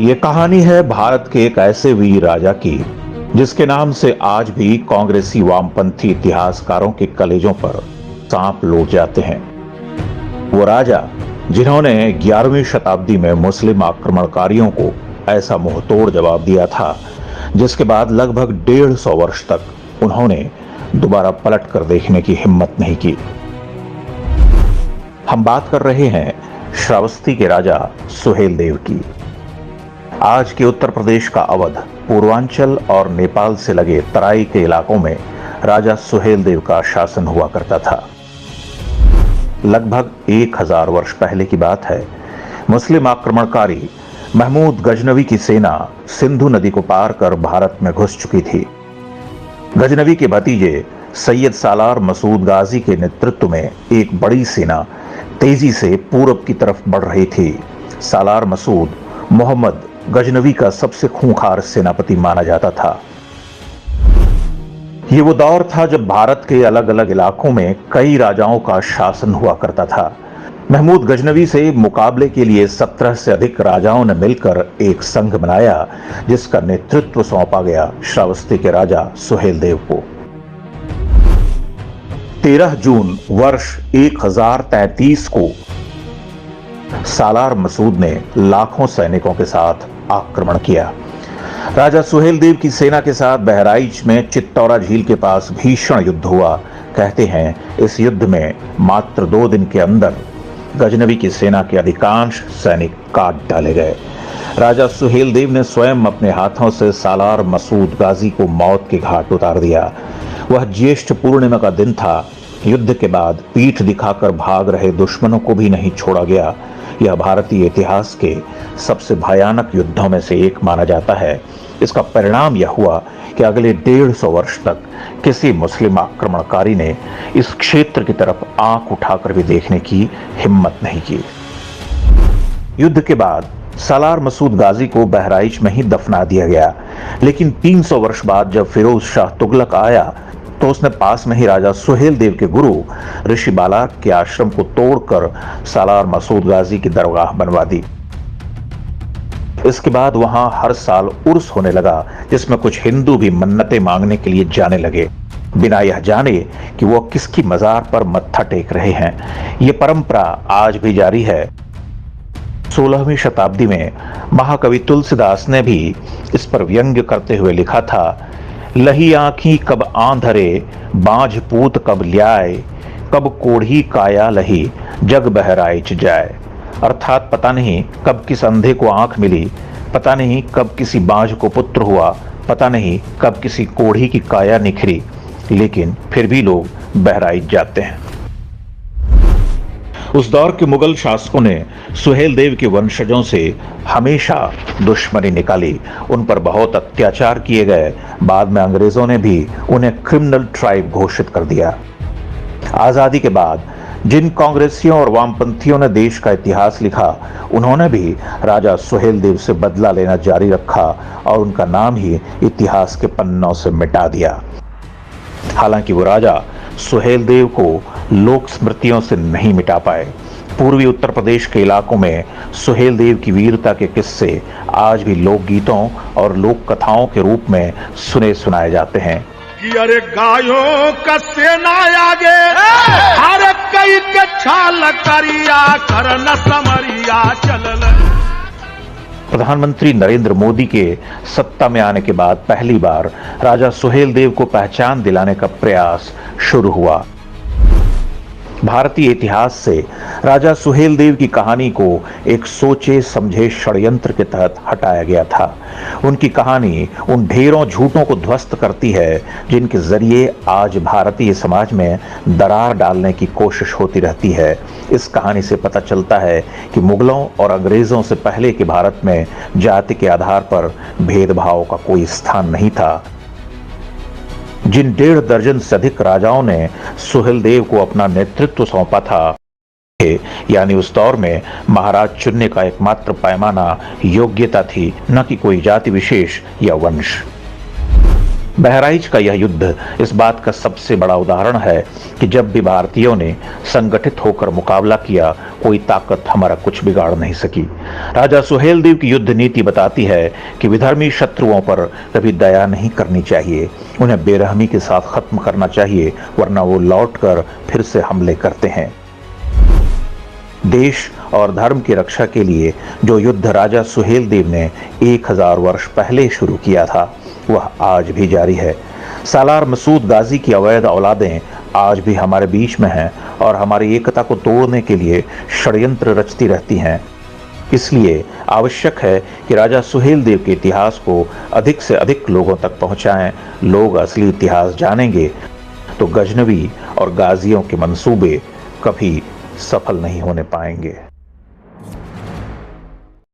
ये कहानी है भारत के एक ऐसे वीर राजा की जिसके नाम से आज भी कांग्रेसी वामपंथी इतिहासकारों के कलेजों पर सांप लौट जाते हैं। वो राजा जिन्होंने 11वीं शताब्दी में मुस्लिम आक्रमणकारियों को ऐसा मुंहतोड़ जवाब दिया था जिसके बाद लगभग 150 वर्ष तक उन्होंने दोबारा पलट कर देखने की हिम्मत नहीं की। हम बात कर रहे हैं श्रावस्ती के राजा सुहेलदेव की। आज के उत्तर प्रदेश का अवध, पूर्वांचल और नेपाल से लगे तराई के इलाकों में राजा सुहेलदेव का शासन हुआ करता था। लगभग 1000 वर्ष पहले की बात है। मुस्लिम आक्रमणकारी महमूद गजनवी की सेना सिंधु नदी को पार कर भारत में घुस चुकी थी। गजनवी के भतीजे सैयद सालार मसूद गाजी के नेतृत्व में एक बड़ी सेना तेजी से पूरब की तरफ बढ़ रही थी। सालार मसूद मोहम्मद गजनवी का सबसे खूंखार सेनापति माना जाता था। ये वो दौर था जब भारत के अलग अलग इलाकों में कई राजाओं का शासन हुआ करता था। महमूद गजनवी से मुकाबले के लिए 17 से अधिक राजाओं ने मिलकर एक संघ बनाया जिसका नेतृत्व सौंपा गया श्रावस्ती के राजा सुहेलदेव को। 13 जून वर्ष 1033 को सालार मसूद ने लाखों सैनिकों के साथ आक्रमण किया। राजा सुहेलदेव की सेना के साथ बहराइच में चित्तौरा झील के पास भीषण युद्ध हुआ। कहते हैं इस युद्ध में मात्र 2 दिन के अंदर गजनवी की सेना के अधिकांश सैनिक काट डाले गए। राजा सुहेलदेव ने स्वयं अपने हाथों से सालार मसूद गाजी को मौत के घाट उतार दिया। वह ज्येष्ठ पूर्णिमा का दिन था। युद्ध के बाद पीठ दिखाकर भाग रहे दुश्मनों को भी नहीं छोड़ा गया। यह भारतीय इतिहास के सबसे भयानक युद्धों में से एक माना जाता है। इसका परिणाम यह हुआ कि अगले 150 वर्ष तक किसी मुस्लिम आक्रमणकारी ने इस क्षेत्र की तरफ आंख उठाकर भी देखने की हिम्मत नहीं की। युद्ध के बाद सालार मसूद गाजी को बहराइच में ही दफना दिया गया, लेकिन 300 वर्ष बाद जब फिरोज शाह तुगलक आया तो उसने पास में ही राजा सुहेलदेव के गुरु ऋषि बालाक के आश्रम को तोड़कर सालार मसूद गाजी की दरगाह बनवा दी। इसके बाद वहां हर साल उर्स होने लगा जिसमें कुछ हिंदू भी मन्नतें मांगने के लिए जाने लगे, बिना यह जाने कि वो किसकी मजार पर मत्था टेक रहे हैं। ये परंपरा आज भी जारी है। 16वीं शताब्दी में महाकवि तुलसीदास ने भी इस पर व्यंग्य करते हुए लिखा था, लही आंखी कब आंधरे बांझ पूत कब ल्याए, कब कोढ़ी काया लही जग बहराइच जाए। अर्थात पता नहीं कब किस अंधे को आंख मिली, पता नहीं कब किसी बांझ को पुत्र हुआ, पता नहीं कब किसी कोढ़ी की काया निखरी, लेकिन फिर भी लोग बहराइच जाते हैं। उस दौर के मुगल शासकों ने सुहेलदेव के वंशजों से हमेशा दुश्मनी निकाली। उन पर बहुत अत्याचार किए गए। बाद में अंग्रेजों ने भी उन्हें क्रिमिनल ट्राइब घोषित कर दिया। आजादी के बाद जिन कांग्रेसियों और वामपंथियों ने देश का इतिहास लिखा, उन्होंने भी राजा सुहेलदेव से बदला लेना जारी रखा और उनका नाम ही इतिहास के पन्नों से मिटा दिया। हालांकि वो राजा सुहेलदेव को लोक स्मृतियों से नहीं मिटा पाए। पूर्वी उत्तर प्रदेश के इलाकों में सुहेलदेव की वीरता के किस्से आज भी लोकगीतों और लोक कथाओं के रूप में सुने सुनाए जाते हैं। कि अरे गायों का सेना आगे हर कई के छाल करिया करन समरिया चलल। प्रधानमंत्री नरेंद्र मोदी के सत्ता में आने के बाद पहली बार राजा सुहेलदेव को पहचान दिलाने का प्रयास शुरू हुआ। भारतीय इतिहास से राजा सुहेलदेव की कहानी को एक सोचे समझे षड्यंत्र के तहत हटाया गया था। उनकी कहानी उन ढेरों झूठों को ध्वस्त करती है जिनके जरिए आज भारतीय समाज में दरार डालने की कोशिश होती रहती है। इस कहानी से पता चलता है कि मुगलों और अंग्रेजों से पहले के भारत में जाति के आधार पर भेदभाव का कोई स्थान नहीं था। जिन 1.5 दर्जन से अधिक राजाओं ने सुहेलदेव को अपना नेतृत्व सौंपा था, यानी उस दौर में महाराज चुनने का एकमात्र पैमाना योग्यता थी, न कि कोई जाति विशेष या वंश। बहराइच का यह युद्ध इस बात का सबसे बड़ा उदाहरण है कि जब भी भारतीयों ने संगठित होकर मुकाबला किया, कोई ताकत हमारा कुछ बिगाड़ नहीं सकी। राजा सुहेलदेव की युद्ध नीति बताती है कि विधर्मी शत्रुओं पर कभी दया नहीं करनी चाहिए, उन्हें बेरहमी के साथ खत्म करना चाहिए, वरना वो लौटकर फिर से हमले करते हैं। देश और धर्म की रक्षा के लिए जो युद्ध राजा सुहेलदेव ने 1000 वर्ष पहले शुरू किया था, वह आज भी जारी है। सालार मसूद गाजी की अवैध औलादें आज भी हमारे बीच में हैं और हमारी एकता को तोड़ने के लिए षड्यंत्र रचती रहती हैं। इसलिए आवश्यक है कि राजा सुहेलदेव के इतिहास को अधिक से अधिक लोगों तक पहुंचाएं। लोग असली इतिहास जानेंगे तो गजनवी और गाजियों के मंसूबे कभी सफल नहीं होने पाएंगे।